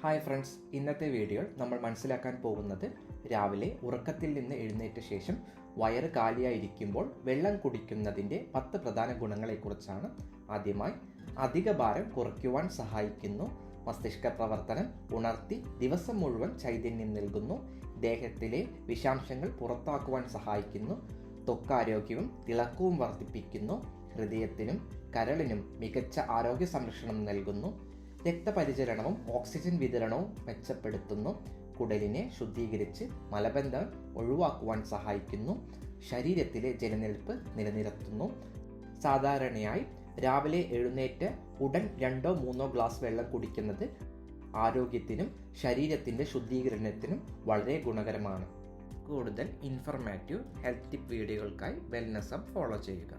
Hi friends, ഇന്നത്തെ വീഡിയോയിൽ നമ്മൾ മനസ്സിലാക്കാൻ പോകുന്നത് രാവിലെ ഉറക്കത്തിൽ നിന്ന് എഴുന്നേറ്റ ശേഷം വയറ് കാലിയായിരിക്കുമ്പോൾ വെള്ളം കുടിക്കുന്നതിൻ്റെ 10 പ്രധാന ഗുണങ്ങളെക്കുറിച്ചാണ്. ആദ്യമായി, അധിക ഭാരം കുറയ്ക്കുവാൻ സഹായിക്കുന്നു. മസ്തിഷ്ക പ്രവർത്തനം ഉണർത്തി ദിവസം മുഴുവൻ ചൈതന്യം നൽകുന്നു. ദേഹത്തിലെ വിഷാംശങ്ങൾ പുറത്താക്കുവാൻ സഹായിക്കുന്നു. ത്വക്കാരോഗ്യവും തിളക്കവും വർദ്ധിപ്പിക്കുന്നു. ഹൃദയത്തിനും കരളിനും മികച്ച ആരോഗ്യ സംരക്ഷണം നൽകുന്നു. രക്തപരിചരണവും ഓക്സിജൻ വിതരണവും മെച്ചപ്പെടുത്തുന്നു. കുടലിനെ ശുദ്ധീകരിച്ച് മലബന്ധം ഒഴിവാക്കുവാൻ സഹായിക്കുന്നു. ശരീരത്തിലെ ജലനിരപ്പ് നിലനിർത്തുന്നു. സാധാരണയായി രാവിലെ എഴുന്നേറ്റ് ഉടൻ 2-3 ഗ്ലാസ് വെള്ളം കുടിക്കുന്നത് ആരോഗ്യത്തിനും ശരീരത്തിൻ്റെ ശുദ്ധീകരണത്തിനും വളരെ ഗുണകരമാണ്. കൂടുതൽ ഇൻഫർമേറ്റീവ് ഹെൽത്ത് ടിപ്പ് വീഡിയോകൾക്കായി വെൽനസ് ഹബ് ഫോളോ ചെയ്യുക.